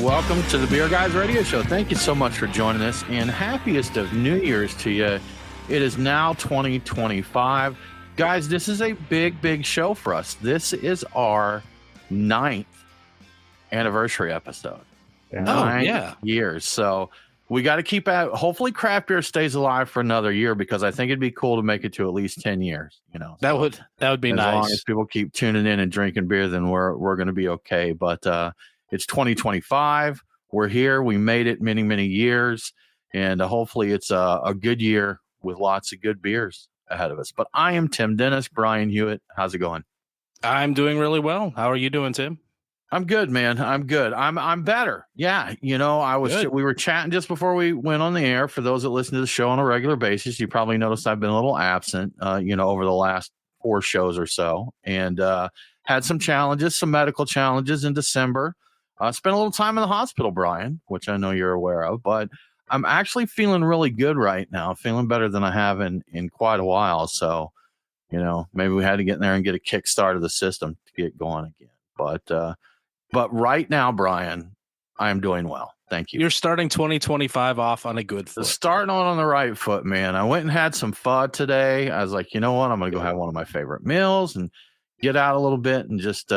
welcome to the Beer Guys Radio Show. Thank you so much for joining us, and happiest of New Year's to you. It is now 2025. Guys, this is a big show for us. This is our 9th anniversary episode. 9 years. So we got to keep at. Hopefully, craft beer stays alive for another year, because I think it'd be cool to make it to at least 10 years. You know, that would be nice. As long as people keep tuning in and drinking beer, then we're going to be okay. But it's 2025. We're here. We made it many years, and hopefully it's a good year with lots of good beers ahead of us. But I am Tim Dennis. Brian Hewitt, how's it going? I'm doing really well. How are you doing, Tim? I'm good, man. I'm good. I'm better. Yeah, you know, we were chatting just before we went on the air. For those that listen to the show on a regular basis, you probably noticed I've been a little absent, over the last 4 shows or so, and had some medical challenges in December. Spent a little time in the hospital, Brian, which I know you're aware of, but I'm actually feeling really good right now, feeling better than I have in quite a while. So, maybe we had to get in there and get a kickstart of the system to get going again. But right now, Brian, I'm doing well. Thank you. You're starting 2025 off on a good foot. Starting on the right foot, man. I went and had some pho today. I was like, you know what? I'm going to go have one of my favorite meals and get out a little bit and just,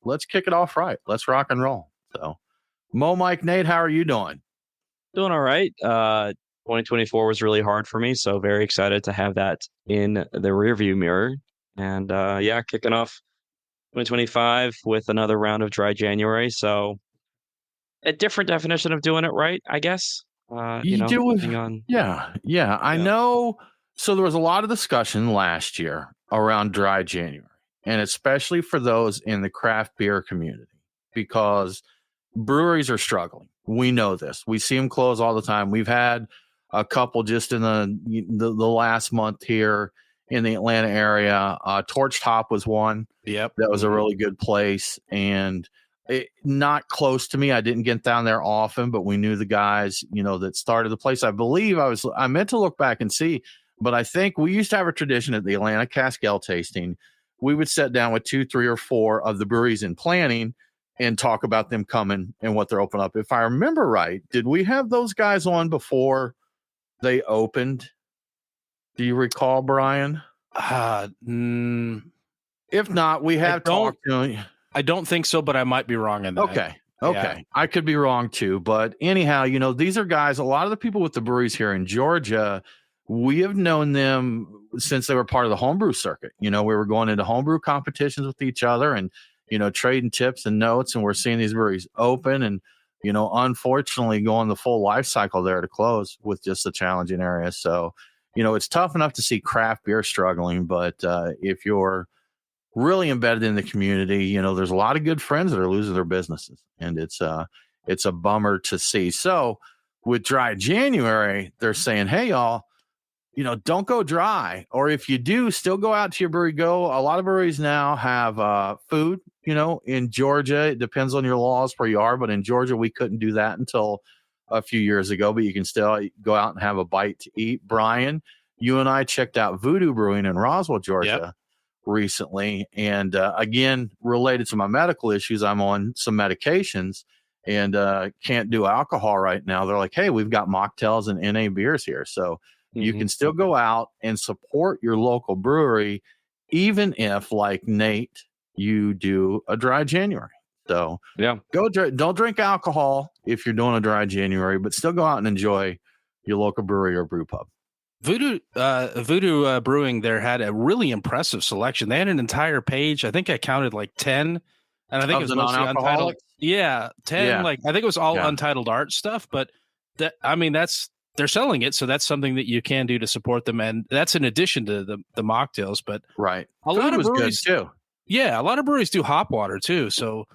let's kick it off right. Let's rock and roll. So, Mike, Nate, how are you doing? Doing all right. 2024 was really hard for me, so very excited to have that in the rearview mirror. And kicking off 2025 with another round of dry January. So a different definition of doing it right, I guess. I know. So there was a lot of discussion last year around dry January, and especially for those in the craft beer community, because breweries are struggling. We know this. We see them close all the time. We've had a couple just in the last month here in the Atlanta area. Torch Top was one. Yep. That was a really good place, and not close to me. I didn't get down there often, but we knew the guys, that started the place. I believe I meant to look back and see, but I think we used to have a tradition at the Atlanta Cask Ale tasting. We would sit down with 2, 3, or 4 of the breweries in planning and talk about them coming and what they're opening up. If I remember right, did we have those guys on before they opened? Do you recall, Brian? If not, we have talked to them. I don't think so, but I might be wrong in that. Okay. Yeah. I could be wrong too. But anyhow, these are guys, a lot of the people with the breweries here in Georgia, we have known them since they were part of the homebrew circuit. We were going into homebrew competitions with each other and, trading tips and notes, and we're seeing these breweries open and, unfortunately going the full life cycle there to close with just the challenging area. So, it's tough enough to see craft beer struggling, but if you're really embedded in the community, there's a lot of good friends that are losing their businesses, and it's a bummer to see. So with dry January, they're saying, hey, y'all, don't go dry, or if you do, still go out to your brewery. A lot of breweries now have food, in Georgia. It depends on your laws where you are, but in Georgia, we couldn't do that until a few years ago, but you can still go out and have a bite to eat. Brian, you and I checked out Voodoo Brewing in Roswell, Georgia recently. And again, related to my medical issues, I'm on some medications and can't do alcohol right now. They're like, hey, we've got mocktails and NA beers here. So you can still go out and support your local brewery, even if, like Nate, you do a dry January. So don't drink alcohol if you're doing a dry January, but still go out and enjoy your local brewery or brew pub. Voodoo Brewing there had a really impressive selection. They had an entire page. I think I counted like 10, and I think it was mostly untitled. Yeah, 10. Yeah. Like I think it was all untitled art stuff. But they're selling it, so that's something that you can do to support them, and that's in addition to the mocktails. But right, a lot of breweries too. Yeah, a lot of breweries do hop water too. So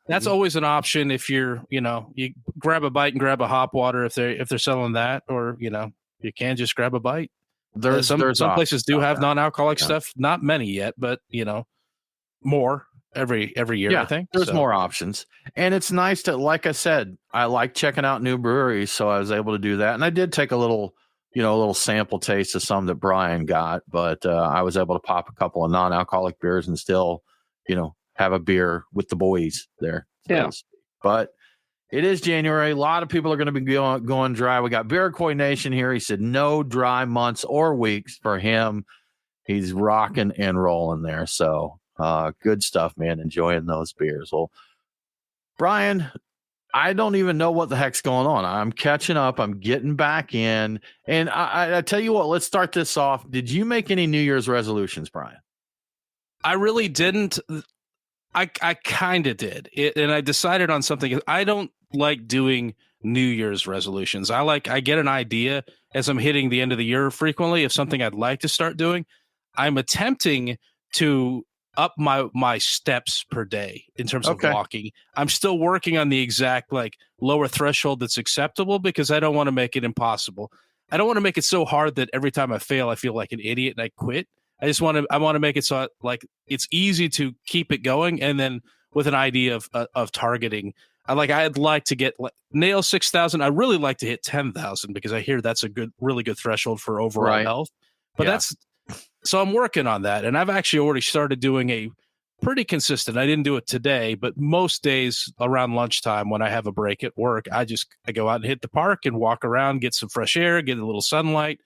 that's always an option if you're, you grab a bite and grab a hop water if they're selling that, or you can just grab a bite. There's some places do have non-alcoholic stuff. Not many yet, but more every year. I think there's more options, and it's nice to, like I said, I like checking out new breweries, so I was able to do that, and I did take a little sample taste of some that Brian got, but I was able to pop a couple of non-alcoholic beers and still, have a beer with the boys there. Yeah. But It is January. A lot of people are going to be going dry. We got Beercoy Nation here. He said no dry months or weeks for him. He's rocking and rolling there. So good stuff, man. Enjoying those beers. Well, Brian, I don't even know what the heck's going on. I'm catching up. I'm getting back in. And I tell you what, let's start this off. Did you make any New Year's resolutions, Brian? I really didn't. I kind of did. And I decided on something. I don't like doing New Year's resolutions. I get an idea as I'm hitting the end of the year frequently of something I'd like to start doing. I'm attempting to up my steps per day in terms of walking. I'm still working on the exact lower threshold that's acceptable because I don't want to make it impossible. I don't want to make it so hard that every time I fail, I feel like an idiot and I quit. I want to make it so it's easy to keep it going, and then with an idea of targeting. I'd like to get nail 6,000. I really like to hit 10,000 because I hear that's a really good threshold for overall health. But so I'm working on that, and I've actually already started doing a pretty consistent. I didn't do it today, but most days around lunchtime when I have a break at work, I go out and hit the park and walk around, get some fresh air, get a little sunlight,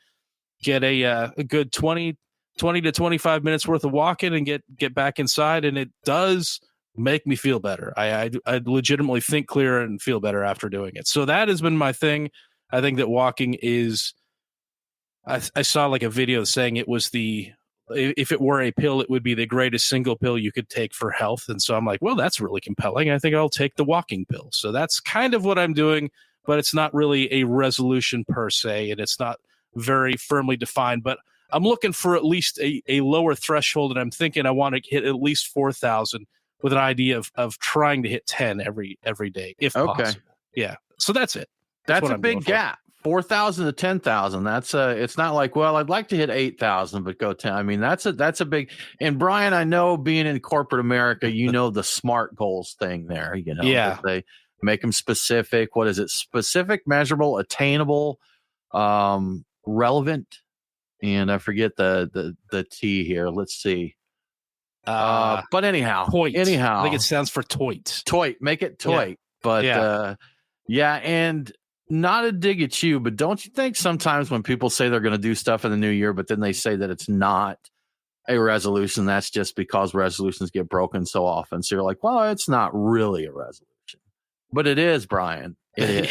get a good 20 to 25 minutes worth of walking and get back inside. And it does make me feel better. I legitimately think clearer and feel better after doing it. So that has been my thing. I think that walking is, I saw a video saying it was if it were a pill, it would be the greatest single pill you could take for health. And so I'm like, well, that's really compelling. I think I'll take the walking pill. So that's kind of what I'm doing, but it's not really a resolution per se. And it's not very firmly defined, but I'm looking for at least a lower threshold, and I'm thinking I want to hit at least 4,000 with an idea of trying to hit 10 every day, if possible. Yeah. So that's it. That's a big gap. 4,000 to 10,000. That's it's not like, well, I'd like to hit 8,000, but go 10. I mean, that's a big, and Brian, I know being in corporate America, the SMART goals thing there, yeah, they make them specific. What is it? Specific, measurable, attainable, relevant. And I forget the T here. Let's see. But anyhow, I think it stands for toit. Make it toit. Yeah. But and not a dig at you, but don't you think sometimes when people say they're going to do stuff in the new year, but then they say that it's not a resolution, that's just because resolutions get broken so often. So you're like, well, it's not really a resolution, but it is, Brian. It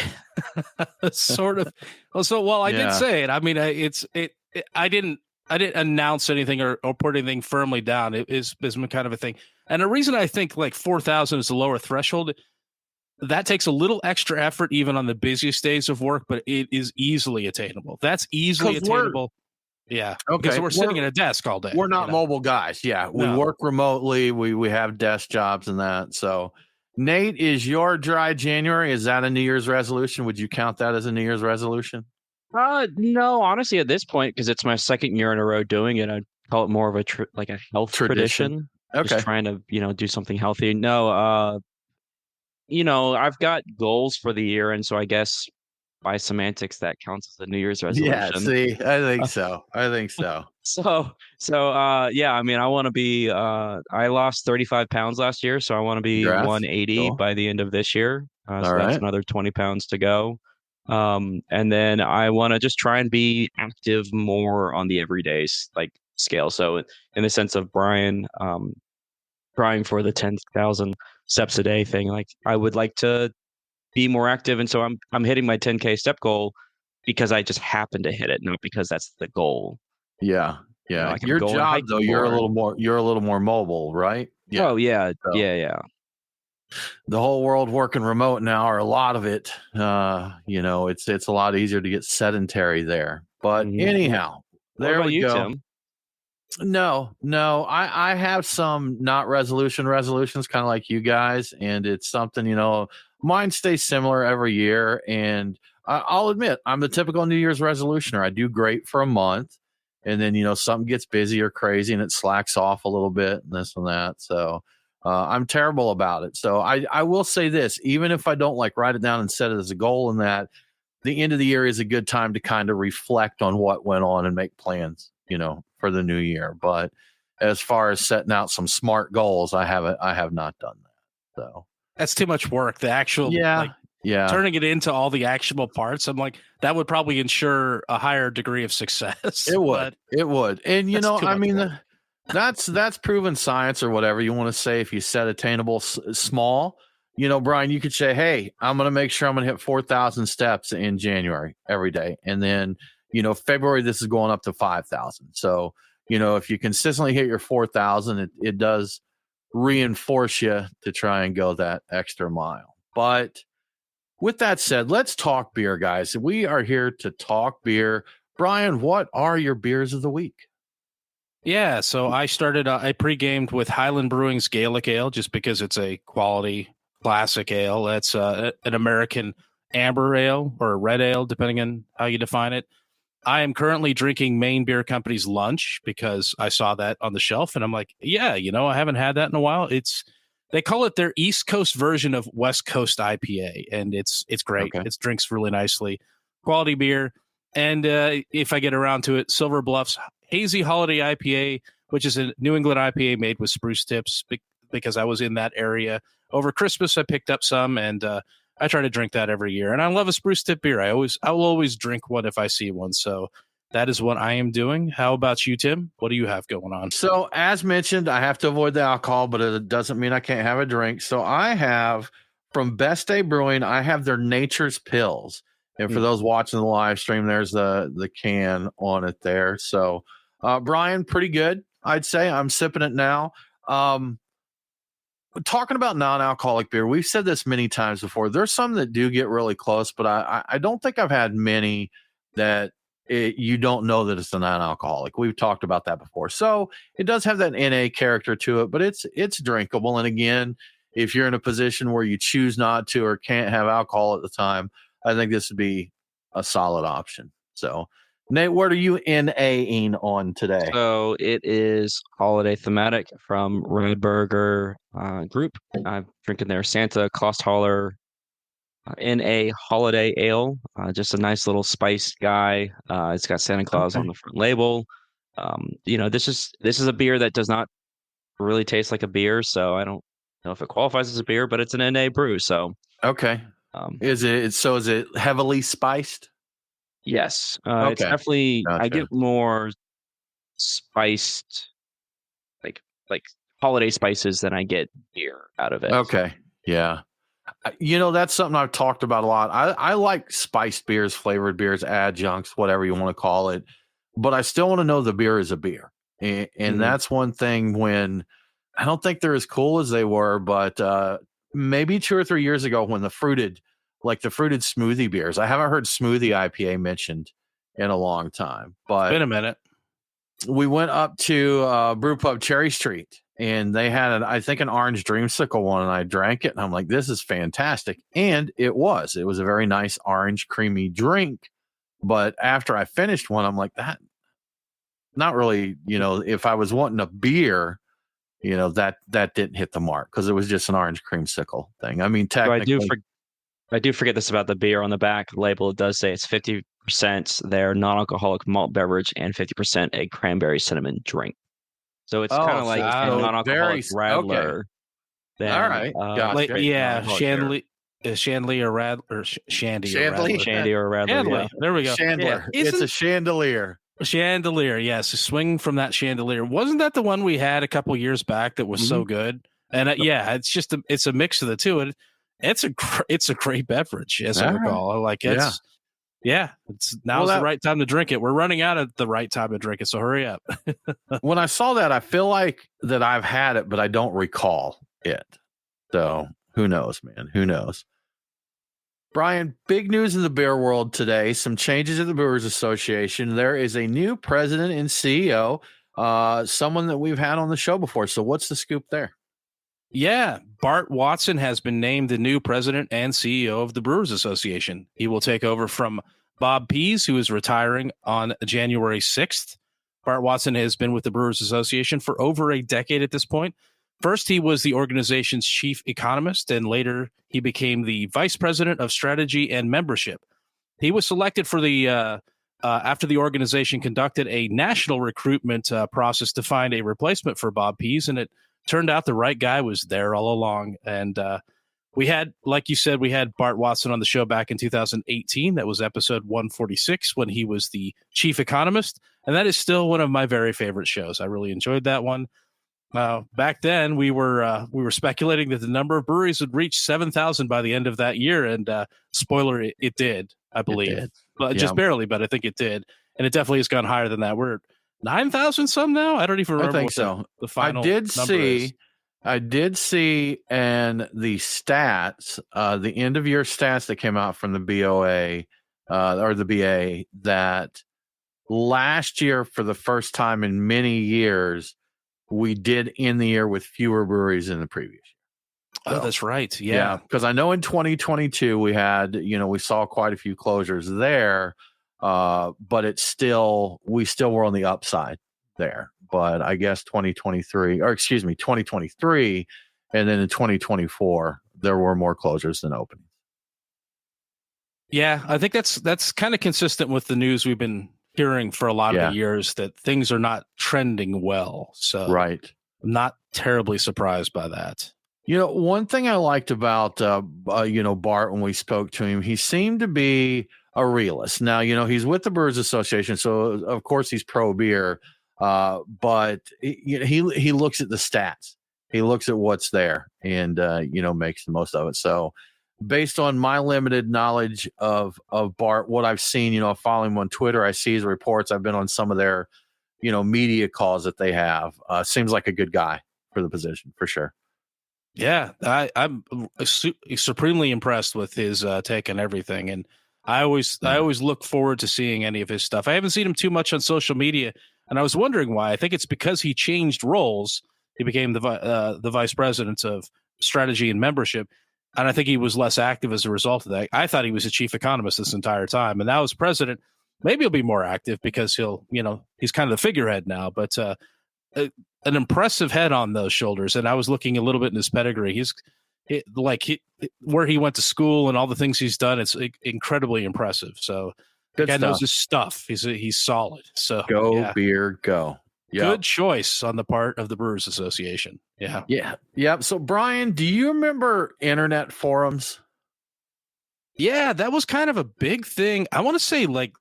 is sort of. I did say it. I mean, I didn't announce anything or put anything firmly down. It is kind of a thing. And the reason I think 4,000 is the lower threshold, that takes a little extra effort even on the busiest days of work, but it is easily attainable. That's easily attainable. Yeah. Okay. Because we're sitting at a desk all day. We're not mobile guys. Yeah. We work remotely. We have desk jobs and that. So Nate, is your dry January, is that a New Year's resolution? Would you count that as a New Year's resolution? No, honestly, at this point, because it's my second year in a row doing it, I'd call it more of a health tradition. Okay. Just trying to, do something healthy. No, I've got goals for the year. And so I guess by semantics, that counts as a New Year's resolution. Yeah, see, I think so. Yeah, I mean, I want to be, I lost 35 pounds last year. So I want to be 180 by the end of this year. That's another 20 pounds to go. And then I want to just try and be active more on the everyday scale. So in the sense of Brian, trying for the 10,000 steps a day thing, I would like to be more active. And so I'm hitting my 10K step goal because I just happen to hit it, not because that's the goal. Yeah. Yeah. Your job though, you're a little more mobile, right? Yeah. Oh yeah. So. Yeah. The whole world working remote now, or a lot of it, it's a lot easier to get sedentary there. But anyhow, there we go. Tim? No, I have some not resolutions, kind of like you guys, and it's something, mine stays similar every year. And I'll admit, I'm the typical New Year's resolutioner. I do great for a month, and then something gets busy or crazy, and it slacks off a little bit, and this and that. So. I'm terrible about it. So I will say this, even if I don't write it down and set it as a goal, and that the end of the year is a good time to kind of reflect on what went on and make plans, for the new year. But as far as setting out some SMART goals, I have not done that. So that's too much work. The actual turning it into all the actionable parts, I'm like, that would probably ensure a higher degree of success. It would. And, I mean, that's proven science or whatever you want to say. If you set attainable small, Brian, you could say, hey, I'm going to make sure I'm going to hit 4,000 steps in January every day. And then, February, this is going up to 5,000. So, if you consistently hit your 4,000, it does reinforce you to try and go that extra mile. But with that said, let's talk beer, guys. We are here to talk beer. Brian, what are your beers of the week? Yeah, so I started, I pre-gamed with Highland Brewing's Gaelic Ale just because it's a quality classic ale. That's an American amber ale or red ale, depending on how you define it. I am currently drinking Maine Beer Company's Lunch because I saw that on the shelf and I'm like, yeah, I haven't had that in a while. They call it their East Coast version of West Coast IPA, and it's great. Okay. It drinks really nicely. Quality beer. And if I get around to it, Silver Bluff's Hazy Holiday IPA, which is a New England IPA made with spruce tips because I was in that area. Over Christmas, I picked up some, and I try to drink that every year. And I love a spruce tip beer. I will always drink one if I see one. So that is what I am doing. How about you, Tim? What do you have going on? So as mentioned, I have to avoid the alcohol, but it doesn't mean I can't have a drink. So I have from Best Day Brewing, I have their Nature's Pills. And for those watching the live stream, there's the can on it there. So Brian, pretty good, I'd say. I'm sipping it now. Talking about non-alcoholic beer, we've said this many times before. There's some that do get really close, but I don't think I've had many that you don't know that it's a non-alcoholic. We've talked about that before. So it does have that NA character to it, but it's drinkable. And again, if you're in a position where you choose not to or can't have alcohol at the time, I think this would be a solid option. So Nate, what are you NA-ing on today? So it is holiday thematic from RateBeer Group. I'm drinking their Santa Claus Holler NA Holiday Ale. Just a nice little spiced guy. It's got Santa Claus on the front label. This is a beer that does not really taste like a beer, so I don't know if it qualifies as a beer, but it's an NA brew. So okay, is it heavily spiced? Yes, it's definitely. Gotcha. I get more spiced, like holiday spices than I get beer out of it. Okay, yeah. That's something I've talked about a lot. I like spiced beers, flavored beers, adjuncts, whatever you want to call it. But I still want to know the beer is a beer. And that's one thing when I don't think they're as cool as they were, but maybe 2 or 3 years ago when the fruited smoothie beers. I haven't heard smoothie IPA mentioned in a long time. But it's been a minute. We went up to Brew Pub Cherry Street. And they had, I think, an orange dreamsicle one, and I drank it, and I'm like, this is fantastic. And it was a very nice orange creamy drink. But after I finished one, I'm like, that, not really, if I was wanting a beer, that didn't hit the mark because it was just an orange creamsicle thing. I mean, technically. So I do forget this about the beer on the back label. It does say it's 50% their non-alcoholic malt beverage and 50% a cranberry cinnamon drink. So it's kind of like a non-alcoholic radler. Okay. All right. Gotcha. Chandelier or Radler or Shandy or Radler. Shandy or Radler. Yeah. There we go. Chandler. Yeah. It's a chandelier. Chandelier, yes. Swing from that chandelier. Wasn't that the one we had a couple years back that was so good? And it's just it's a mix of the two. It's a great beverage, as I recall. I like it. Yeah, it's now's the right time to drink it. We're running out of the right time to drink it, so hurry up. When I saw that, I feel like that I've had it, but I don't recall it. So who knows, man? Who knows? Brian, big news in the beer world today. Some changes at the Brewers Association. There is a new president and CEO, someone that we've had on the show before. So what's the scoop there? Yeah, Bart Watson has been named the new president and CEO of the Brewers Association. He will take over from Bob Pease, who is retiring on January 6th. Bart Watson has been with the Brewers Association for over a decade at this point. First, he was the organization's chief economist, and later he became the vice president of strategy and membership. He was selected for the after the organization conducted a national recruitment process to find a replacement for Bob Pease, and it turned out the right guy was there all along. And We had, like you said, we had Bart Watson on the show back in 2018. That was episode 146 when he was the chief economist. And that is still one of my very favorite shows. I really enjoyed that one. Back then, we were speculating that the number of breweries would reach 7,000 by the end of that year. And spoiler, it did, I believe. It did. But just barely, but I think it did. And it definitely has gone higher than that. We're at 9,000 some now? I don't even remember what the final number is. I did see and the stats, the end of year stats that came out from the BOA or the BA, that last year, for the first time in many years, we did end the year with fewer breweries than the previous year. So, oh, that's right. Yeah. Because I know in 2022 we had, we saw quite a few closures there, but we still were on the upside there. But I guess 2023, and then in 2024, there were more closures than openings. Yeah, I think that's kind of consistent with the news we've been hearing for a lot of the years, that things are not trending well. So right. I'm not terribly surprised by that. One thing I liked about, Bart, when we spoke to him, he seemed to be a realist. Now, he's with the Brewers Association, so of course he's pro beer, but he looks at the stats. He looks at what's there and, makes the most of it. So based on my limited knowledge of Bart, what I've seen, following him on Twitter, I see his reports. I've been on some of their, media calls that they have. Seems like a good guy for the position, for sure. Yeah, I'm supremely impressed with his take on everything, and I always look forward to seeing any of his stuff. I haven't seen him too much on social media, and I was wondering why. I think it's because he changed roles. He became the vice president of strategy and membership, and I think he was less active as a result of that. I thought he was a chief economist this entire time, and now as president, maybe he'll be more active because he's kind of the figurehead now. But an impressive head on those shoulders, and I was looking a little bit in his pedigree. Where he went to school and all the things he's done, it's incredibly impressive. So the guy knows his stuff. He's solid. So beer, go. Yep. Good choice on the part of the Brewers Association. Yeah. Yeah. Yeah. So, Brian, do you remember internet forums? Yeah, that was kind of a big thing. I want to say late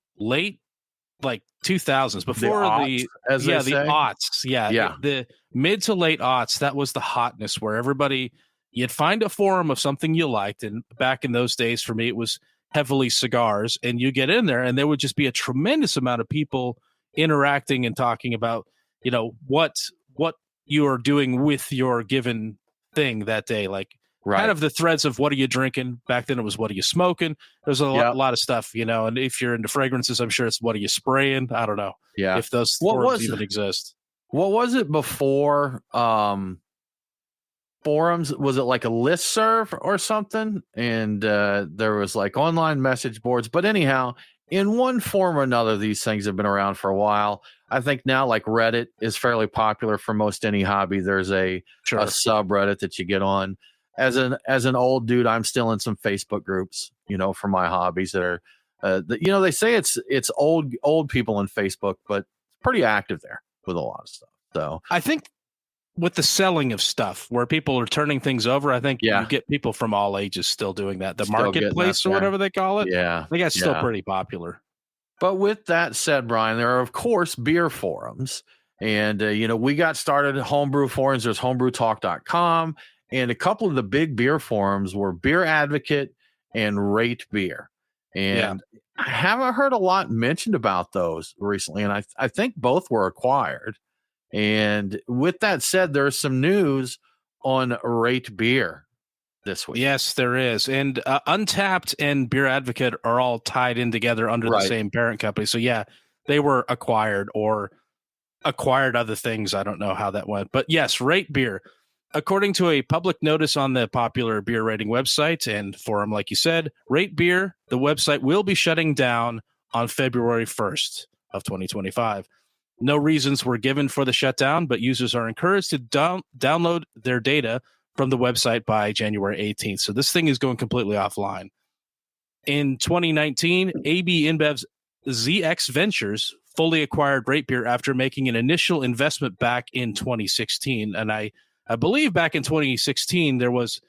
2000s, before the aughts. Yeah. The mid to late aughts, that was the hotness where you'd find a forum of something you liked. And back in those days, for me, it was heavily cigars. And you get in there and there would just be a tremendous amount of people interacting and talking about, what you are doing with your given thing that day. Kind of the threads of what are you drinking? Back then it was what are you smoking? There's a lot of stuff, and if you're into fragrances, I'm sure it's what are you spraying? I don't know if those forums even exist. What was it before forums? Was it like a listserv or something? And there was online message boards. But anyhow, in one form or another, these things have been around for a while. I think now Reddit is fairly popular for most any hobby. There's a subreddit that you get on. As an old dude, I'm still in some Facebook groups, for my hobbies that are, they say it's old people in Facebook, but it's pretty active there with a lot of stuff. So I think with the selling of stuff where people are turning things over, I think you get people from all ages still doing that. The marketplace or whatever they call it. Yeah. I think that's still pretty popular. But with that said, Brian, there are, of course, beer forums. And, we got started at homebrew forums. There's homebrewtalk.com. And a couple of the big beer forums were Beer Advocate and RateBeer. And I haven't heard a lot mentioned about those recently. And I think both were acquired. And with that said, there's some news on RateBeer this week. Yes, there is. And Untapped and Beer Advocate are all tied in together under the same parent company. So, they were acquired or acquired other things. I don't know how that went. But yes, RateBeer. According to a public notice on the popular beer rating website and forum, like you said, RateBeer, the website, will be shutting down on February 1st of 2025. No reasons were given for the shutdown, but users are encouraged to download their data from the website by January 18th. So this thing is going completely offline. In 2019, AB InBev's ZX Ventures fully acquired RateBeer after making an initial investment back in 2016. And I believe back in 2016, there was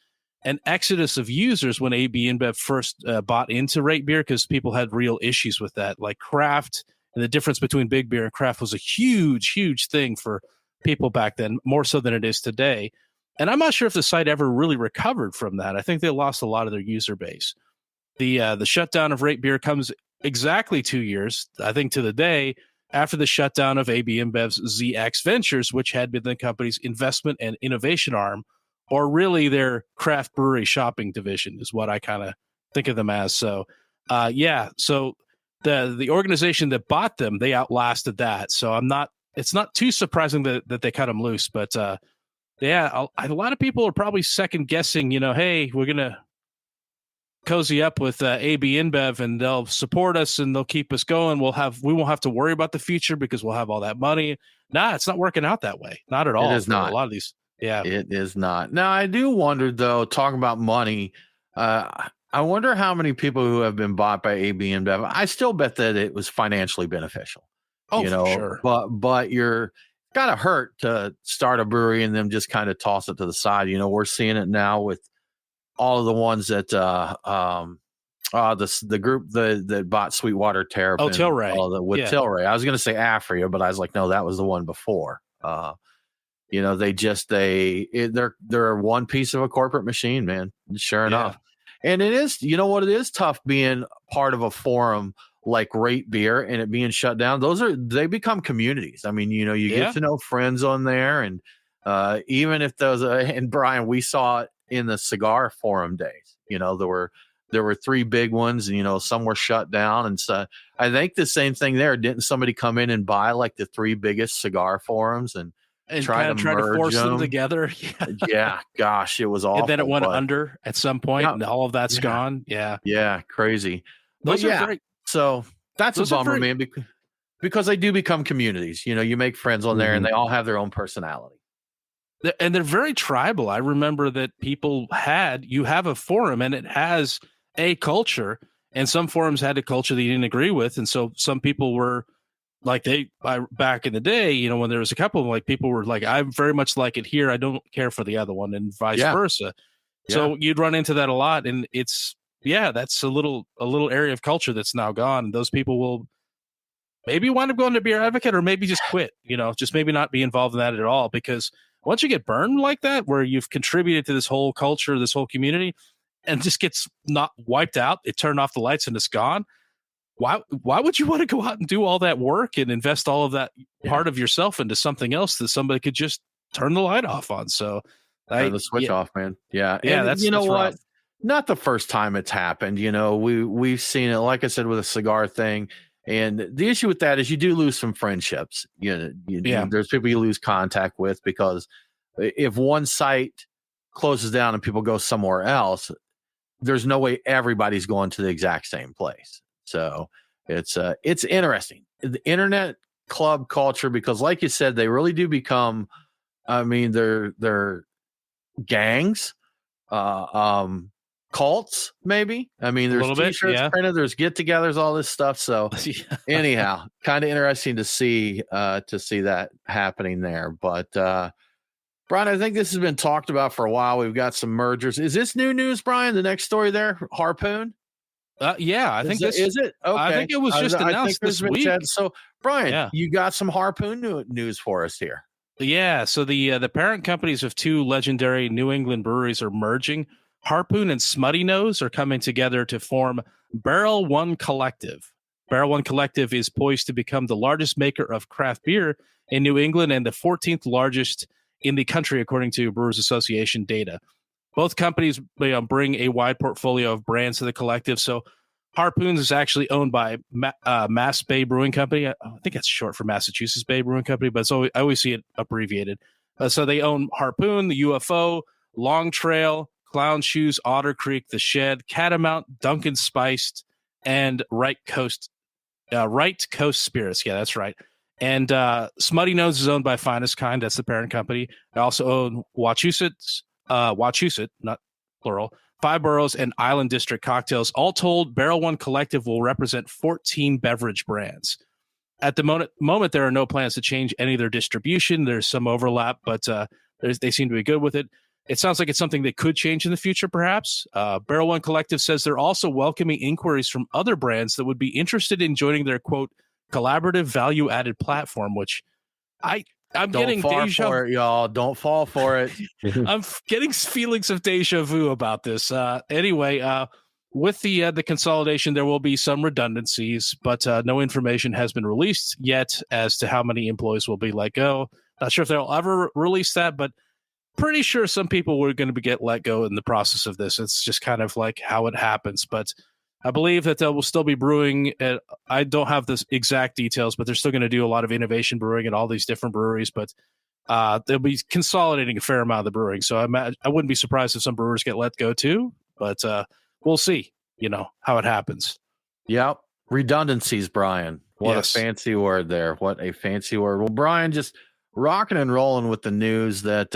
an exodus of users when AB InBev first bought into RateBeer, because people had real issues with that. Like craft, and the difference between big beer and craft was a huge thing for people back then, more so than it is today. And I'm not sure if the site ever really recovered from that. I think they lost a lot of their user base. The shutdown of RateBeer comes exactly 2 years, I think, to the day after the shutdown of AB InBev's ZX Ventures, which had been the company's investment and innovation arm, or really their craft brewery shopping division, is what I kind of think of them as. So, so the organization that bought them, they outlasted that. So it's not too surprising that they cut them loose. But a lot of people are probably second guessing, hey, we're going to cozy up with AB InBev and they'll support us and they'll keep us going. We won't have to worry about the future because we'll have all that money. Nah, it's not working out that way. Not at all. It is not. A lot of these. Yeah, it is not. Now, I do wonder, though, talking about money, I wonder how many people who have been bought by AB InBev. I still bet that it was financially beneficial. Oh, for sure. But you're gotta hurt to start a brewery and then just kind of toss it to the side. We're seeing it now with all of the ones that the group that bought Sweetwater Terrapin. Oh, Tilray. Tilray. I was going to say Afria, but I was like, no, that was the one before. They're one piece of a corporate machine, man. Sure enough. And it is, it is tough being part of a forum like RateBeer and it being shut down. They become communities. I mean, you get to know friends on there, and even if those and Brian, we saw it in the cigar forum days. There were 3 big ones, and some were shut down. And so I think the same thing there. Didn't somebody come in and buy like the 3 biggest cigar forums and try to force them together? Yeah, gosh, it was awful. And then it went under at some point, and all of that's gone. Yeah, crazy. So that's a bummer, man, because they do become communities. You make friends on there, and they all have their own personality. And they're very tribal. I remember that you have a forum and it has a culture, and some forums had a culture that you didn't agree with. And so some people were like, back in the day, when there was a couple of like, people were like, I very much like it here, I don't care for the other one, and vice versa. So you'd run into that a lot. And that's a little area of culture that's now gone. And those people will maybe wind up going to Beer Advocate, or maybe just quit, just maybe not be involved in that at all. Because once you get burned like that, where you've contributed to this whole culture, this whole community, and just gets not wiped out, it turned off the lights and it's gone. Why would you want to go out and do all that work and invest all of that part of yourself into something else that somebody could just turn the light off on? So turn the switch off, man. Yeah. And that's what? Rough. Not the first time it's happened. We've seen it, like I said, with a cigar thing. And the issue with that is you do lose some friendships. There's people you lose contact with, because if one site closes down and people go somewhere else, there's no way everybody's going to the exact same place. So it's interesting, the internet club culture, because like you said, they really do become, they're gangs, cults, maybe. There's t-shirts printed, there's get-togethers, all this stuff. So anyhow, kind of interesting to see that happening there. But Brian, I think this has been talked about for a while. We've got some mergers. Is this new news, Brian? The next story there, Harpoon? I think this is it. Okay. I think it was just announced this week. So, Brian, you got some Harpoon news for us here. Yeah. So the parent companies of 2 legendary New England breweries are merging. Harpoon and Smutty Nose are coming together to form Barrel One Collective. Barrel One Collective is poised to become the largest maker of craft beer in New England and the 14th largest in the country, according to Brewers Association data. Both companies bring a wide portfolio of brands to the collective. So Harpoons is actually owned by Mass Bay Brewing Company. I think that's short for Massachusetts Bay Brewing Company, but I always see it abbreviated. So they own Harpoon, the UFO, Long Trail, Clown Shoes, Otter Creek, The Shed, Catamount, Duncan Spiced, and Right Coast Spirits. Yeah, that's right. And Smutty Nose is owned by Finest Kind. That's the parent company. They also own Wachusett, not plural, Five Boroughs, and Island District Cocktails. All told, Barrel One Collective will represent 14 beverage brands. At the moment, there are no plans to change any of their distribution. There's some overlap, but they seem to be good with it. it sounds like it's something that could change in the future, perhaps. Barrel One Collective says they're also welcoming inquiries from other brands that would be interested in joining their, quote, collaborative value-added platform, which I'm Don't getting fall deja for it, y'all. Don't fall for it. I'm getting feelings of deja vu about this. Anyway, with the consolidation, there will be some redundancies, but no information has been released yet as to how many employees will be let go. Not sure if they'll ever release that, but pretty sure some people were going to get let go in the process of this. It's just kind of like how it happens. But I believe that they will still be brewing. I don't have the exact details, but they're still going to do a lot of innovation brewing at all these different breweries. But they'll be consolidating a fair amount of the brewing. So I wouldn't be surprised if some brewers get let go too. But we'll see, how it happens. Yep. Redundancies, Brian. What a fancy word there. What a fancy word. Well, Brian, just rocking and rolling with the news that,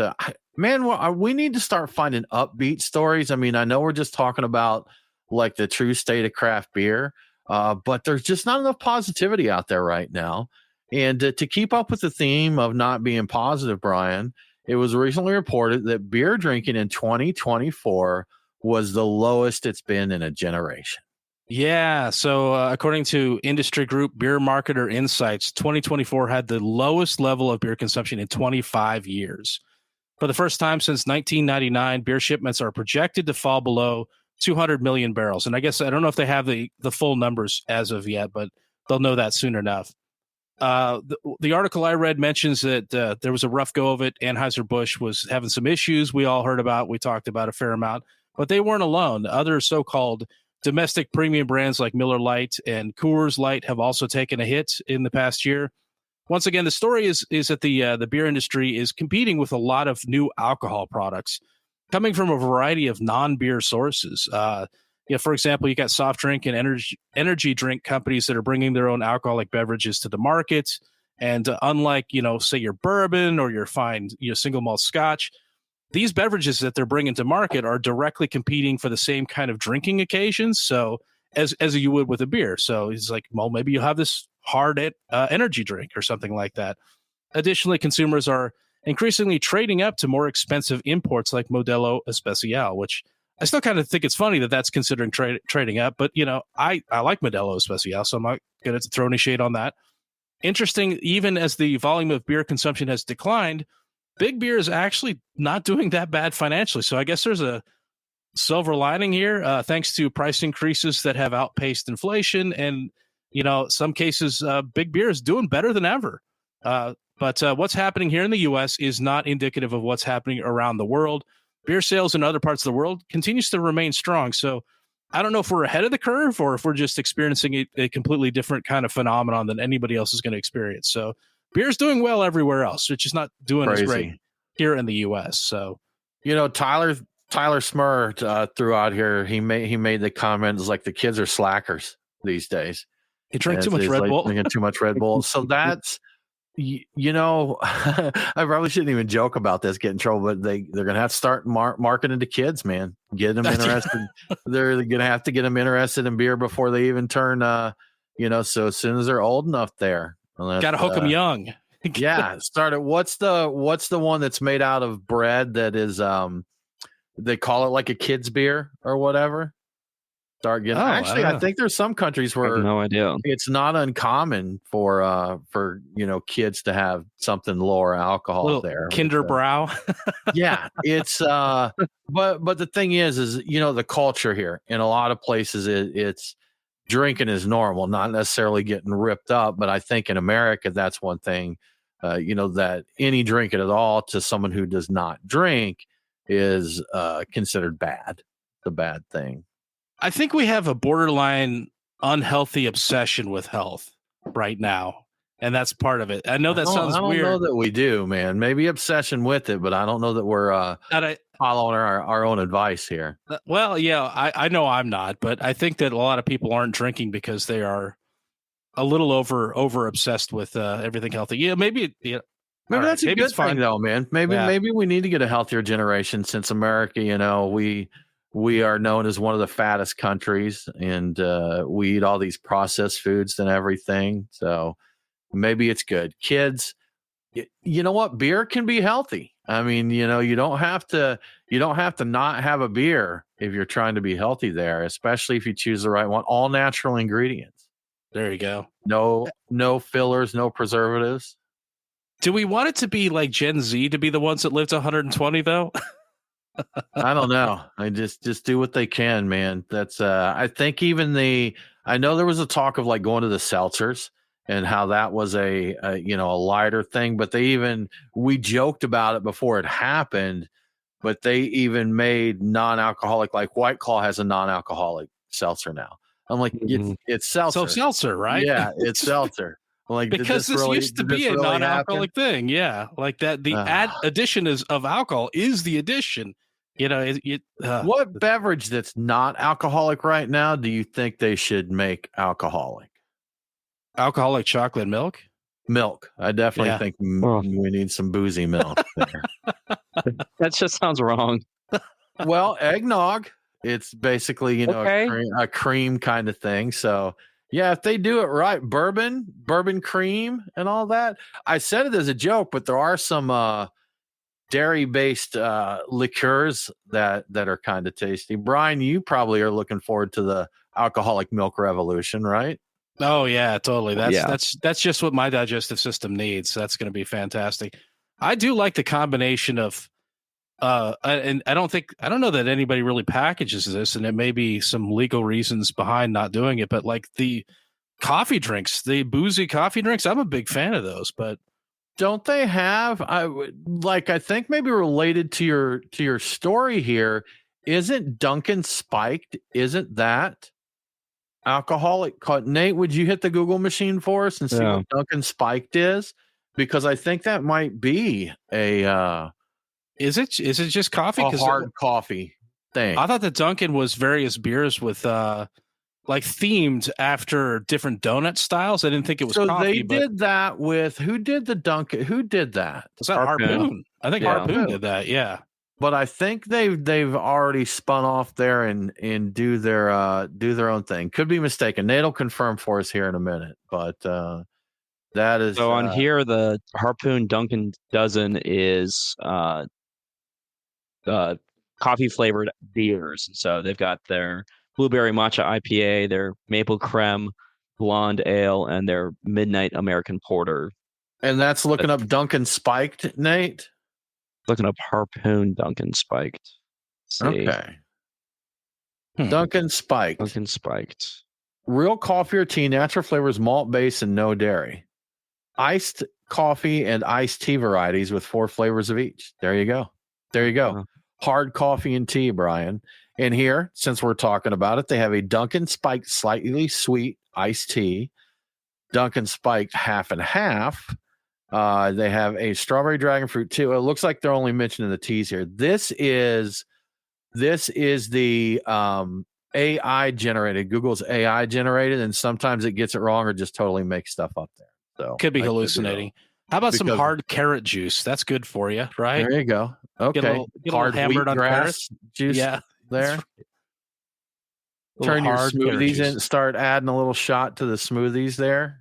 man, we need to start finding upbeat stories. I mean, I know we're just talking about like the true state of craft beer, but there's just not enough positivity out there right now. And to keep up with the theme of not being positive, Brian, it was recently reported that beer drinking in 2024 was the lowest it's been in a generation. Yeah. So according to industry group Beer Marketer Insights, 2024 had the lowest level of beer consumption in 25 years. For the first time since 1999, beer shipments are projected to fall below 200 million barrels. And I guess I don't know if they have the full numbers as of yet, but they'll know that soon enough. The article I read mentions that there was a rough go of it. Anheuser-Busch was having some issues we all heard about. We talked about a fair amount, but they weren't alone. Other so-called domestic premium brands like Miller Lite and Coors Light have also taken a hit in the past year. Once again, the story is that the beer industry is competing with a lot of new alcohol products coming from a variety of non-beer sources. For example, you got soft drink and energy drink companies that are bringing their own alcoholic beverages to the market. And unlike, say your bourbon or your fine, single malt scotch, these beverages that they're bringing to market are directly competing for the same kind of drinking occasions. So as you would with a beer. So it's like, well, maybe you'll have this hard energy drink or something like that. Additionally, consumers are increasingly trading up to more expensive imports like Modelo Especial, which I still kind of think it's funny that that's considering trading up. But, I like Modelo Especial, so I'm not going to throw any shade on that. Interesting, even as the volume of beer consumption has declined, big beer is actually not doing that bad financially. So I guess there's a silver lining here, thanks to price increases that have outpaced inflation. And, some cases, big beer is doing better than ever. But what's happening here in the U.S. is not indicative of what's happening around the world. Beer sales in other parts of the world continues to remain strong. So I don't know if we're ahead of the curve or if we're just experiencing a completely different kind of phenomenon than anybody else is going to experience. So beer's doing well everywhere else. It's just not doing as great here in the U.S. So, Tyler Smurr threw out here. He made the comment, it's like the kids are slackers these days. They drink too much Red Bull. Drinking too much Red Bull. So that's, I probably shouldn't even joke about this, get in trouble, but they're going to have to start marketing to kids, man. Get them interested. They're going to have to get them interested in beer before they even turn, so as soon as they're old enough there. Got to hook them young. Yeah. Start it. What's the one that's made out of bread that is, they call it like a kid's beer or whatever? Start getting. Actually, I think there's some countries where no idea. It's not uncommon for kids to have something lower alcohol there. Kinderbrow. Yeah, it's but the thing is the culture here in a lot of places it's drinking is normal, not necessarily getting ripped up. But I think in America that's one thing, that any drinking at all to someone who does not drink is considered bad. The bad thing. I think we have a borderline unhealthy obsession with health right now, and that's part of it. I know that sounds weird. I don't know that we do, man. Maybe obsession with it, but I don't know that we're following our own advice here. Well, yeah, I know I'm not, but I think that a lot of people aren't drinking because they are a little over obsessed with everything healthy. Yeah, maybe. Yeah. Maybe that's a good thing, though, man. Maybe we need to get a healthier generation since America, we are known as one of the fattest countries, and we eat all these processed foods and everything. So maybe it's good. Kids, you know what? Beer can be healthy. I mean, you don't have to You don't have to not have a beer if you're trying to be healthy there, especially if you choose the right one. All natural ingredients. There you go. No fillers, no preservatives. Do we want it to be like Gen Z to be the ones that live to 120 though? I don't know. I just do what they can, man. That's I think even I know there was a talk of like going to the seltzers and how that was a lighter thing, but we joked about it before it happened, but they even made non-alcoholic, like White Claw has a non-alcoholic seltzer now. I'm like, it's seltzer. So seltzer, right? Yeah, it's seltzer. Like, because this used to be a non-alcoholic thing. Yeah, like that. The addition of alcohol is the addition. What beverage that's not alcoholic right now do you think they should make alcoholic? Alcoholic chocolate milk? Milk. I definitely think we need some boozy milk there. That just sounds wrong. Well, eggnog. It's basically, a cream kind of thing. So, yeah, if they do it right, bourbon cream and all that. I said it as a joke, but there are some dairy-based liqueurs that are kind of tasty. Brian, you probably are looking forward to the alcoholic milk revolution, right? Oh yeah, totally. That's just what my digestive system needs. That's going to be fantastic. I do like the combination of and I don't know that anybody really packages this, and it may be some legal reasons behind not doing it, but like the coffee drinks, the boozy coffee drinks, I'm a big fan of those, but don't they have I think maybe related to your story here, isn't Dunkin' Spiked, isn't that alcoholic? Nate, would you hit the Google machine for us and see what Dunkin' Spiked is? Because I think that might be a is it just coffee? A hard coffee thing. I thought that Dunkin' was various beers with like themed after different donut styles. I didn't think it was coffee. They did that with who did the Dunkin'? Who did that? Was that Harpoon? I think Harpoon did that. Yeah. But I think they've already spun off there and do their own thing. Could be mistaken. Nate'll confirm for us here in a minute. But that is so on here. The Harpoon Dunkin' Dozen is coffee flavored beers. So they've got their blueberry matcha IPA, their maple creme blonde ale, and their midnight American porter. And that's looking up Dunkin' Spiked, Nate. Looking up Harpoon Dunkin' Spiked. Okay. Dunkin' Spiked. Dunkin' Spiked. Real coffee or tea, natural flavors, malt base, and no dairy. Iced coffee and iced tea varieties with 4 flavors of each. There you go. Hard coffee and tea, Brian. And here, since we're talking about it, they have a Dunkin' Spiked slightly sweet iced tea, Dunkin' Spiked half and half. They have a strawberry dragon fruit too. It looks like they're only mentioning the teas here. This is the AI generated. Google's AI generated, and sometimes it gets it wrong or just totally makes stuff up there. So could be hallucinating. How about some hard carrot juice? That's good for you, right? There you go. Okay, get a little hammered on carrots juice. Yeah, there. Turn your smoothies in. Start adding a little shot to the smoothies there.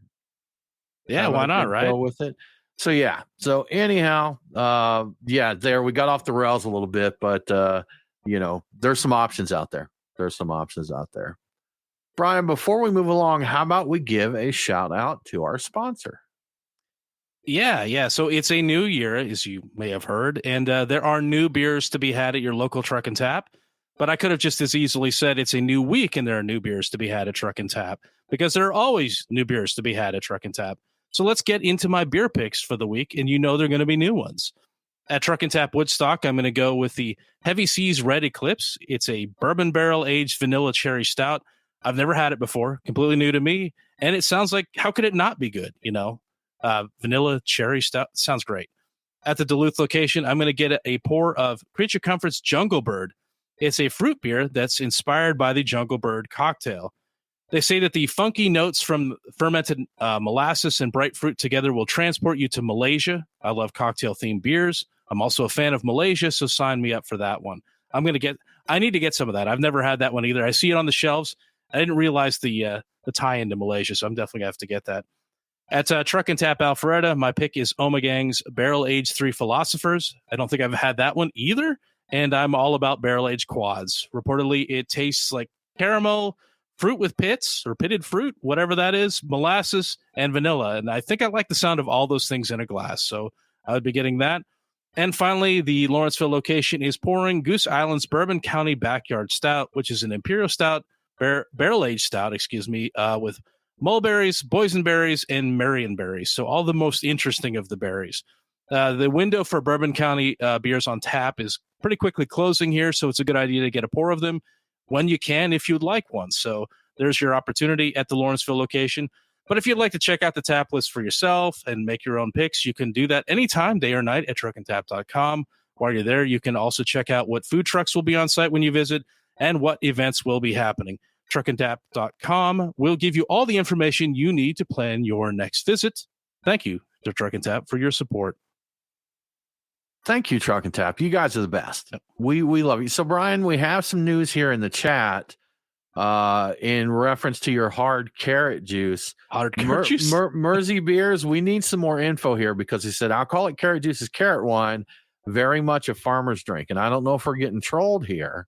Yeah, why not? Right. Go with it. So yeah. So anyhow, there we got off the rails a little bit, but there's some options out there. Brian, before we move along, how about we give a shout out to our sponsor? Yeah. So it's a new year, as you may have heard, and there are new beers to be had at your local Truck and Tap. But I could have just as easily said it's a new week and there are new beers to be had at Truck and Tap, because there are always new beers to be had at Truck and Tap. So let's get into my beer picks for the week, and they're going to be new ones. At Truck and Tap Woodstock, I'm going to go with the Heavy Seas Red Eclipse. It's a bourbon barrel aged vanilla cherry stout. I've never had it before, completely new to me, and it sounds like, how could it not be good? Vanilla cherry stout sounds great. At the Duluth location, I'm going to get a pour of Creature Comforts Jungle Bird. It's a fruit beer that's inspired by the Jungle Bird cocktail. They say that the funky notes from fermented molasses and bright fruit together will transport you to Malaysia. I love cocktail-themed beers. I'm also a fan of Malaysia, so sign me up for that one. I need to get some of that. I've never had that one either. I see it on the shelves. I didn't realize the tie-in to Malaysia, so I'm definitely going to have to get that. At Truck and Tap Alpharetta, my pick is Omegang's Barrel Aged 3 Philosophers. I don't think I've had that one either, and I'm all about barrel-aged quads. Reportedly, it tastes like caramel, fruit with pits or pitted fruit, whatever that is, molasses, and vanilla. And I think I like the sound of all those things in a glass, so I would be getting that. And finally, the Lawrenceville location is pouring Goose Island's Bourbon County Backyard Stout, which is an imperial stout, barrel-aged stout, with mulberries, boysenberries, and marionberries. So all the most interesting of the berries. The window for Bourbon County beers on tap is pretty quickly closing here, so it's a good idea to get a pour of them when you can if you'd like one. So there's your opportunity at the Lawrenceville location. But if you'd like to check out the tap list for yourself and make your own picks, you can do that anytime, day or night, at truckandtap.com. While you're there, you can also check out what food trucks will be on site when you visit and what events will be happening. Truckandtap.com will give you all the information you need to plan your next visit. Thank you to Truck and Tap for your support. Thank you, Truck and Tap. You guys are the best. Yep. We love you. So, Brian, we have some news here in the chat in reference to your hard carrot juice. Mersey Beers, we need some more info here because he said alcoholic carrot juice is carrot wine, very much a farmer's drink. And I don't know if we're getting trolled here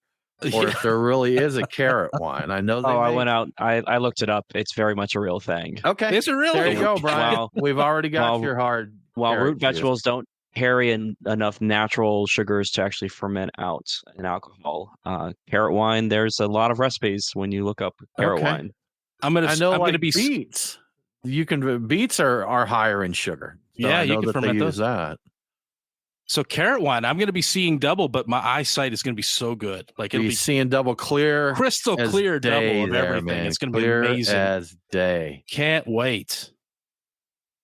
or if there really is a carrot wine. I know. I went out. I looked it up. It's very much a real thing. Okay. It's a real thing. There you go, Brian. We've already got your hard. While root vegetables don't carry enough natural sugars to actually ferment out an alcohol, carrot wine, there's a lot of recipes when you look up carrot wine. I'm gonna be beets. Beets are higher in sugar. So yeah, I know you can that ferment they those. use that. So carrot wine, I'm going to be seeing double, but my eyesight is going to be so good. Like it'll be seeing double clear, crystal clear double of everything. Man. It's going to be amazing as day. Can't wait.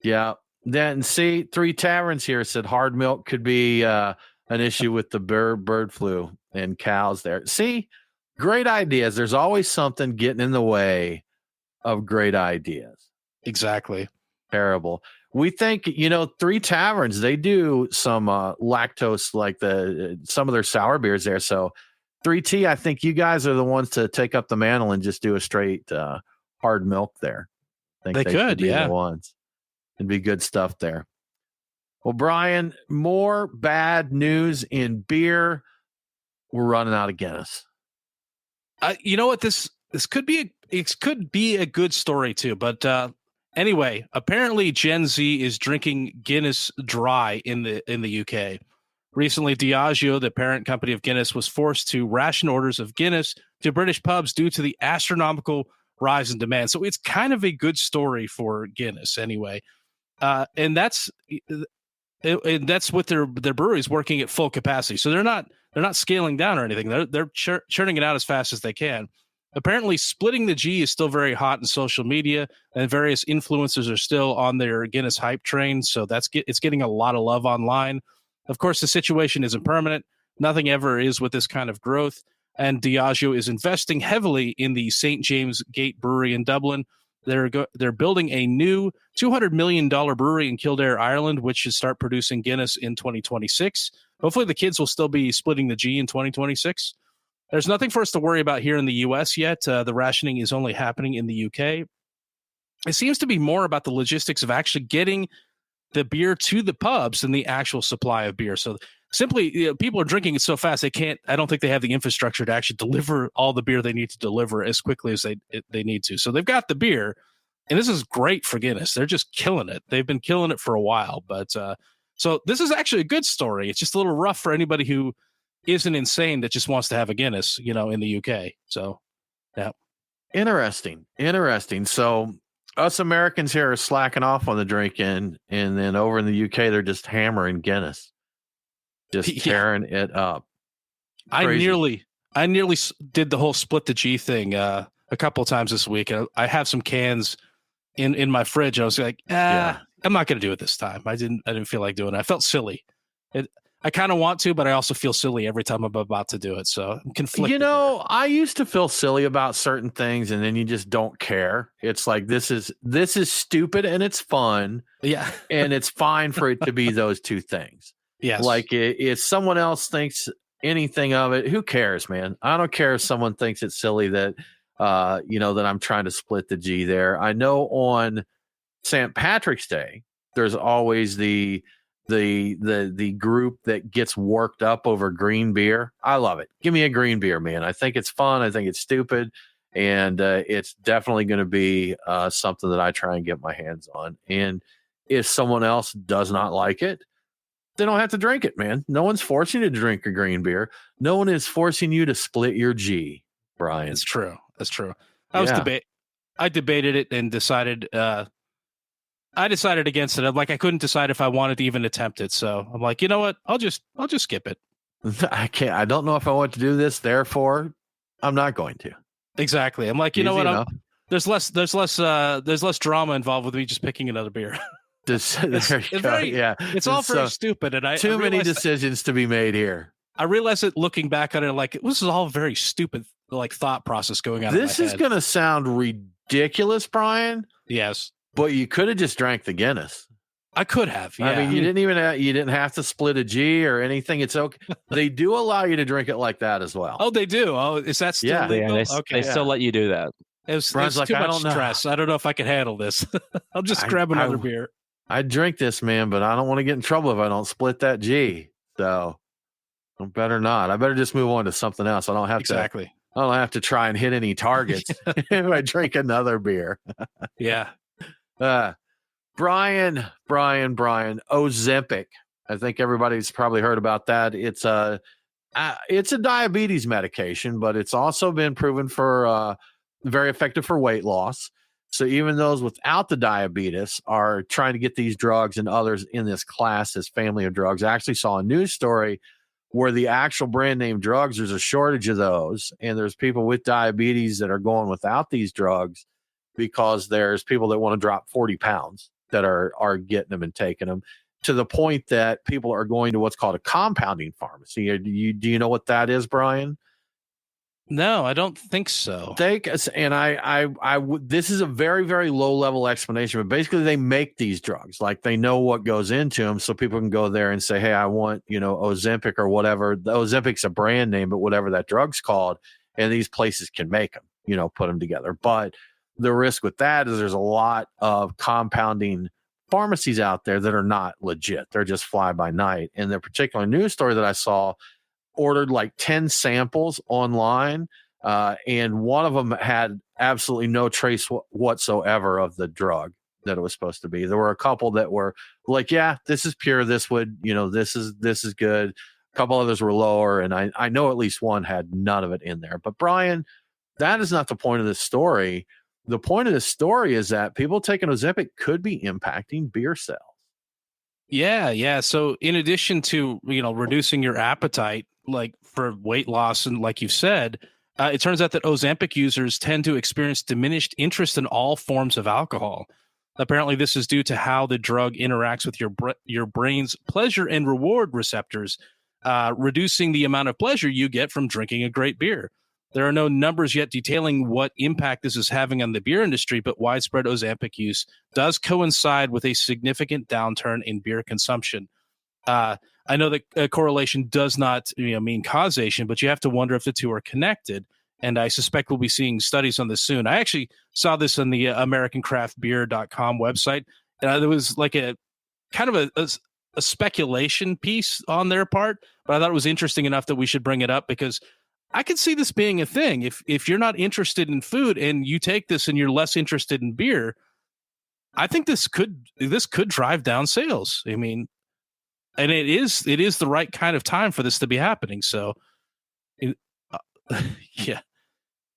Yeah. Then see, 3 Taverns here said hard milk could be an issue with the bird flu and cows there. See, great ideas. There's always something getting in the way of great ideas. Exactly. Terrible. We think, 3 Taverns, they do some lactose, like some of their sour beers there. So 3T, I think you guys are the ones to take up the mantle and just do a straight hard milk there. I think they could, be the ones. It'd be good stuff there. Well, Brian, more bad news in beer. We're running out of Guinness. You know what? This could be a good story too, but anyway, apparently Gen Z is drinking Guinness dry in the UK. Recently, Diageo, the parent company of Guinness, was forced to ration orders of Guinness to British pubs due to the astronomical rise in demand. So it's kind of a good story for Guinness anyway. And that's with their breweries working at full capacity. So they're not scaling down or anything. They're churning it out as fast as they can. Apparently, splitting the G is still very hot in social media, and various influencers are still on their Guinness hype train. So it's getting a lot of love online. Of course, the situation isn't permanent. Nothing ever is with this kind of growth. And Diageo is investing heavily in the St. James Gate Brewery in Dublin. They're building a new $200 million brewery in Kildare, Ireland, which should start producing Guinness in 2026. Hopefully, the kids will still be splitting the G in 2026. There's nothing for us to worry about here in the U.S. yet. The rationing is only happening in the U.K. It seems to be more about the logistics of actually getting the beer to the pubs than the actual supply of beer. So simply, people are drinking it so fast I don't think they have the infrastructure to actually deliver all the beer they need to deliver as quickly as they need to. So they've got the beer, and this is great for Guinness. They're just killing it. They've been killing it for a while. But so this is actually a good story. It's just a little rough for anybody who isn't insane that just wants to have a Guinness, in the UK. So, yeah. Interesting. So us Americans here are slacking off on the drinking, and then over in the UK, they're just hammering Guinness, just tearing it up. Crazy. I nearly did the whole split the G thing a couple of times this week. I have some cans in my fridge. I was like, I'm not going to do it this time. I didn't feel like doing it. I felt silly. I kind of want to, but I also feel silly every time I'm about to do it. So I'm conflicted. I used to feel silly about certain things, and then you just don't care. It's like, this is stupid and it's fun. Yeah. And it's fine for it to be those two things. Yes. Like if someone else thinks anything of it, who cares, man? I don't care if someone thinks it's silly that, that I'm trying to split the G there. I know on St. Patrick's Day, there's always the the group that gets worked up over green beer. I love it. Give me a green beer, man. I think it's fun. I think it's stupid. And it's definitely going to be something that I try and get my hands on. And if someone else does not like it, they don't have to drink it, man. No one's forcing you to drink a green beer. No one is forcing you to split your G, Brian. That's true. I debated it and decided I decided against it. I'm like, I couldn't decide if I wanted to even attempt it. So I'm like, you know what? I'll just skip it. I don't know if I want to do this. Therefore, I'm not going to. Exactly. I'm like, you know what? There's less drama involved with me just picking another beer. It's all very stupid, and too many decisions to be made here. I realize it looking back on it, like this is all very stupid, like thought process going on. This is going to sound ridiculous, Brian. Yes, but you could have just drank the Guinness. I could have. Yeah. I mean, you didn't have to split a G or anything. It's okay. They do allow you to drink it like that as well. Oh, they do. Oh, is that still legal? They still let you do that. It was too much stress. I don't know if I can handle this. I'll just grab another beer. I drink this, man, but I don't want to get in trouble if I don't split that G. So I better not. I better just move on to something else. I don't have to try and hit any targets if I drink another beer. Yeah. Brian, Ozempic. I think everybody's probably heard about that. It's a diabetes medication, but it's also been proven for very effective for weight loss. So even those without the diabetes are trying to get these drugs, and others in this class, this family of drugs. I actually saw a news story where the actual brand name drugs, there's a shortage of those, and there's people with diabetes that are going without these drugs because there's people that want to drop 40 pounds that are getting them and taking them, to the point that people are going to what's called a compounding pharmacy. Do you know what that is, Brian? No, I don't think so. This is a very, very low level explanation, but basically they make these drugs, like they know what goes into them, so people can go there and say, hey, I want, Ozempic or whatever. The Ozempic's a brand name, but whatever that drug's called, and these places can make them, put them together. But the risk with that is there's a lot of compounding pharmacies out there that are not legit. They're just fly by night. And the particular news story that I saw ordered like 10 samples online, and one of them had absolutely no trace whatsoever of the drug that it was supposed to be. There were a couple that were like, yeah, this is pure. This would, this is good. A couple others were lower. And I know at least one had none of it in there. But Brian, that is not the point of this story. The point of this story is that people taking Ozempic could be impacting beer sales. Yeah. So in addition to, reducing your appetite, like for weight loss, and like you said, it turns out that Ozempic users tend to experience diminished interest in all forms of alcohol. Apparently, this is due to how the drug interacts with your brain's pleasure and reward receptors, reducing the amount of pleasure you get from drinking a great beer. There are no numbers yet detailing what impact this is having on the beer industry, but widespread Ozempic use does coincide with a significant downturn in beer consumption. I know that correlation does not mean causation, but you have to wonder if the two are connected. And I suspect we'll be seeing studies on this soon. I actually saw this on the AmericanCraftBeer.com website. There was like a kind of a speculation piece on their part, but I thought it was interesting enough that we should bring it up, because I could see this being a thing. If you're not interested in food and you take this and you're less interested in beer, I think this could drive down sales. I mean, and it is the right kind of time for this to be happening. So, yeah.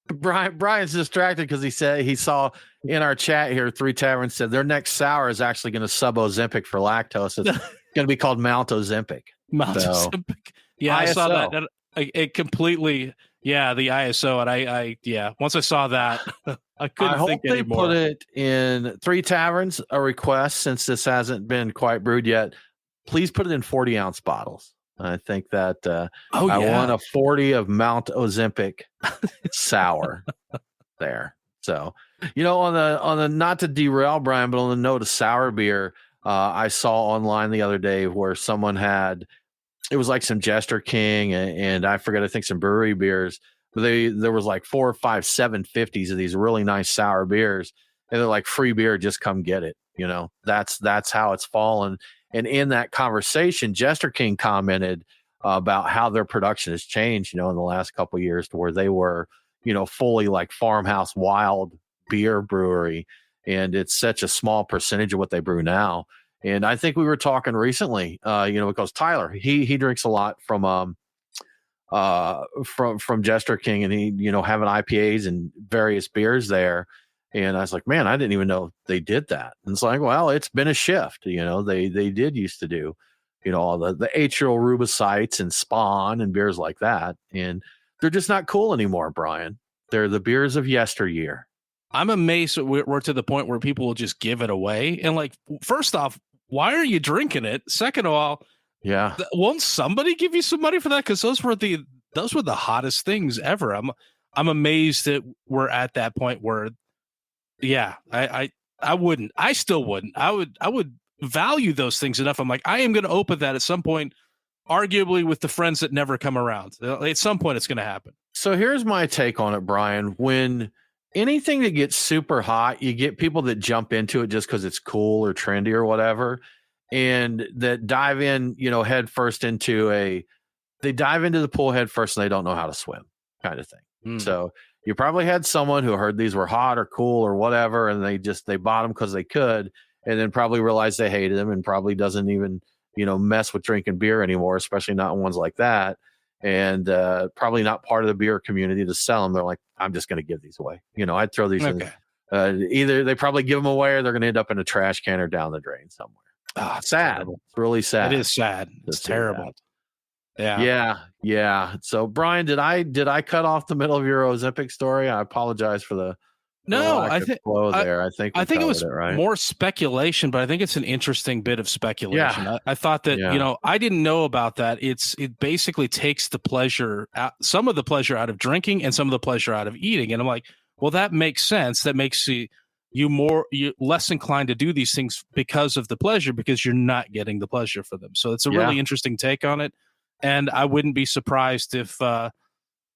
Brian's distracted because he saw in our chat here, 3 Taverns said their next sour is actually going to sub Ozempic for lactose. It's going to be called Mount Ozempic. Ozempic. Yeah, ISO. I saw that. It completely, the ISO, and I once I saw that, I couldn't think anymore. I hope they put it in 3 Taverns, a request, since this hasn't been quite brewed yet. Please put it in 40-ounce bottles. I think that I want a 40 of Mount Ozempic sour there. So, on the not to derail Brian, but on the note of sour beer, I saw online the other day where someone had, it was like some Jester King and I forget, I think some brewery beers. But there was like 4 or 5 750s of these really nice sour beers, and they're like, free beer, just come get it. That's how it's fallen. And in that conversation, Jester King commented about how their production has changed, in the last couple of years, to where they were, fully like farmhouse wild beer brewery. And it's such a small percentage of what they brew now. And I think we were talking recently, because Tyler, he drinks a lot from Jester King, and he, having IPAs and various beers there. And I was like, man, I didn't even know they did that. And it's like, well, it's been a shift. They did used to do, all the atrial rubicytes and Spawn and beers like that. And they're just not cool anymore, Brian. They're the beers of yesteryear. I'm amazed that we're to the point where people will just give it away. And like, first off, why are you drinking it? Second of all, yeah, won't somebody give you some money for that? Because those were the hottest things ever. I'm amazed that we're at that point where, yeah, I wouldn't. I still wouldn't. I would value those things enough. I'm like, I am going to open that at some point, arguably with the friends that never come around. At some point, it's going to happen. So here's my take on it, Brian. When anything that gets super hot, you get people that jump into it just because it's cool or trendy or whatever, and that dive in, head first they dive into the pool head first and they don't know how to swim, kind of thing. So you probably had someone who heard these were hot or cool or whatever, and they bought them because they could, and then probably realized they hated them, and probably doesn't even, mess with drinking beer anymore, especially not ones like that. And probably not part of the beer community to sell them. They're like, I'm just going to give these away. I'd throw these in. Either they probably give them away, or they're going to end up in a trash can or down the drain somewhere. Oh, it's sad. Terrible. It's really sad. It is sad. It's terrible. Yeah. So Brian, did I cut off the middle of your Ozempic story? I apologize for the I think flow there. I think it was more speculation, but I think it's an interesting bit of speculation. Yeah. I thought that I didn't know about that. It basically takes the pleasure out, some of the pleasure out of drinking and some of the pleasure out of eating. And I'm like, well, that makes sense. That makes you less inclined to do these things because of the pleasure, because you're not getting the pleasure for them. So it's a really interesting take on it. And I wouldn't be surprised if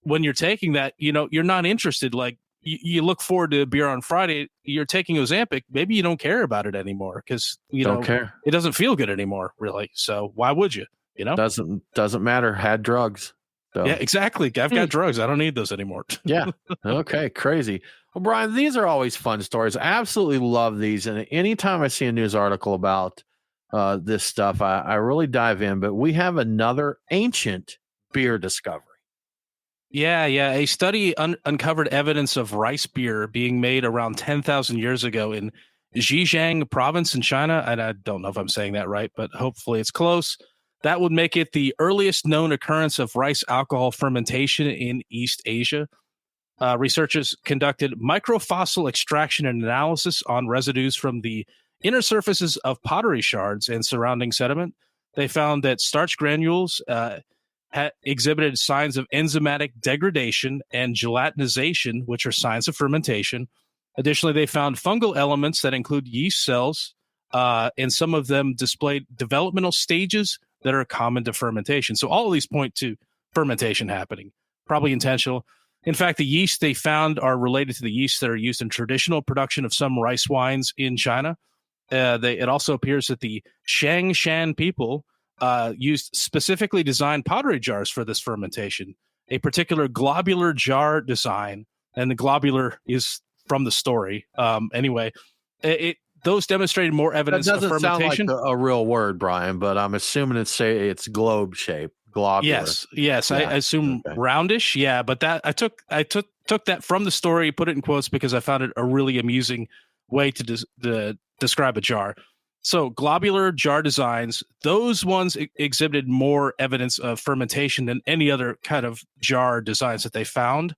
when you're taking that, you're not interested. Like you look forward to a beer on Friday, you're taking Ozempic, maybe you don't care about it anymore because don't care. It doesn't feel good anymore, really. So why would you? Doesn't matter. Had drugs. So. Yeah, exactly. I've got drugs. I don't need those anymore. Yeah. Okay. Crazy. Well, Brian, these are always fun stories. I absolutely love these. And anytime I see a news article about this stuff, I really dive in. But we have another ancient beer discovery. Yeah. A study uncovered evidence of rice beer being made around 10,000 years ago in Zhejiang province in China. And I don't know if I'm saying that right, but hopefully it's close. That would make it the earliest known occurrence of rice alcohol fermentation in East Asia. Researchers conducted microfossil extraction and analysis on residues from the inner surfaces of pottery shards and surrounding sediment. They found that starch granules exhibited signs of enzymatic degradation and gelatinization, which are signs of fermentation. Additionally, they found fungal elements that include yeast cells, and some of them displayed developmental stages that are common to fermentation. So all of these point to fermentation happening, probably intentional. In fact, the yeast they found are related to the yeasts that are used in traditional production of some rice wines in China. It also appears that the Shangshan people used specifically designed pottery jars for this fermentation, a particular globular jar design, and the globular is from the story. Anyway, those demonstrated more evidence of fermentation. That doesn't sound like a real word, Brian, but I'm assuming it's globe shape, globular. Yes. Yeah. I assume roundish. Yeah, but that I took that from the story, put it in quotes because I found it a really amusing way to describe a jar. So globular jar designs, those ones exhibited more evidence of fermentation than any other kind of jar designs that they found.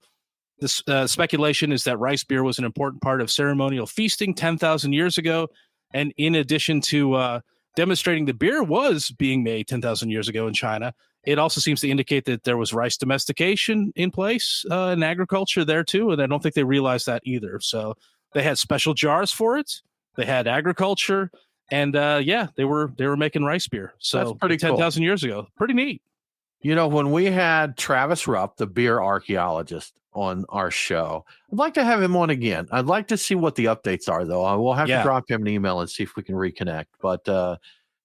This speculation is that rice beer was an important part of ceremonial feasting 10,000 years ago. And in addition to demonstrating the beer was being made 10,000 years ago in China, it also seems to indicate that there was rice domestication in place in agriculture there too. And I don't think they realized that either. So they had special jars for it. They had agriculture. And they were making rice beer. So that's pretty 10,000 years ago. Pretty neat. When we had Travis Rupp, the beer archaeologist, on our show, I'd like to have him on again. I'd like to see what the updates are, though. I will have to drop him an email and see if we can reconnect. But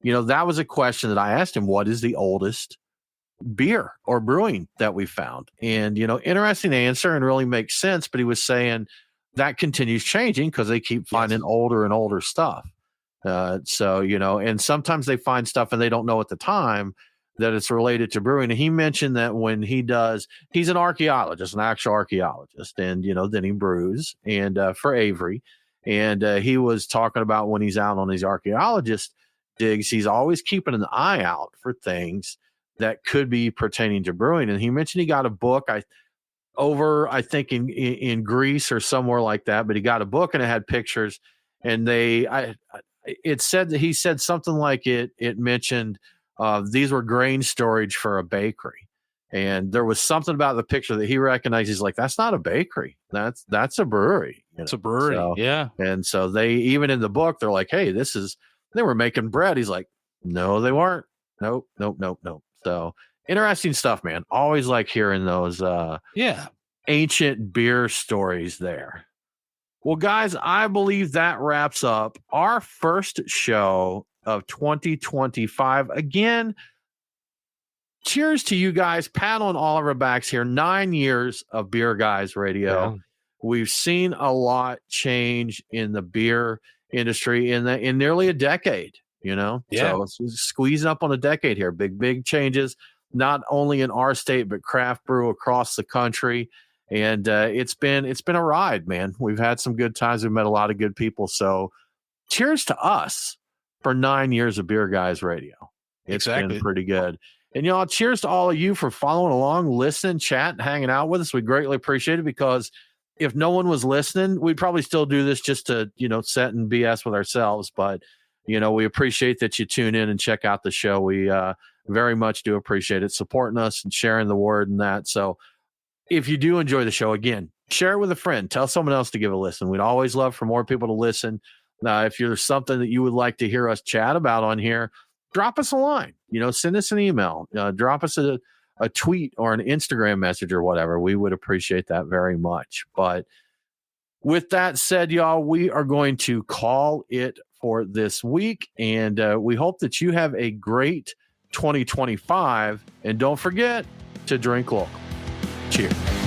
that was a question that I asked him. What is the oldest beer or brewing that we found? And, interesting answer and really makes sense. But he was saying that continues changing because they keep finding older and older stuff. So, and sometimes they find stuff and they don't know at the time that it's related to brewing. And he mentioned that when he's an archaeologist, an actual archaeologist, and, then he brews and for Avery. And he was talking about when he's out on these archaeologist digs, he's always keeping an eye out for things that could be pertaining to brewing. And he mentioned he got a book I think in Greece or somewhere like that, but he got a book and it had pictures, and it said that he said something like it mentioned these were grain storage for a bakery. And there was something about the picture that he recognized. He's like, that's not a bakery. That's a brewery. It's a brewery. So, yeah. And so they, even in the book, they're like, hey, they were making bread. He's like, no, they weren't. Nope. So interesting stuff, man. Always like hearing those ancient beer stories there. Well, guys, I believe that wraps up our first show of 2025. Again, cheers to you guys. Pat on all of our backs here. 9 years of Beer Guys Radio. Yeah. We've seen a lot change in the beer industry in nearly a decade, So squeezing up on a decade here. Big changes, not only in our state, but craft brew across the country. And it's been a ride, man. We've had some good times. We've met a lot of good people. So cheers to us for 9 years of Beer Guys Radio. It's been pretty good. And, cheers to all of you for following along, listening, chatting, hanging out with us. We greatly appreciate it, because if no one was listening, we'd probably still do this just to, set and BS with ourselves. But, we appreciate that you tune in and check out the show. We very much do appreciate it, supporting us and sharing the word and that. So if you do enjoy the show, again, share it with a friend. Tell someone else to give a listen. We'd always love for more people to listen. If there's something that you would like to hear us chat about on here, drop us a line. Send us an email. Drop us a tweet or an Instagram message or whatever. We would appreciate that very much. But with that said, y'all, we are going to call it for this week. And we hope that you have a great 2025. And don't forget to drink local. Cheers.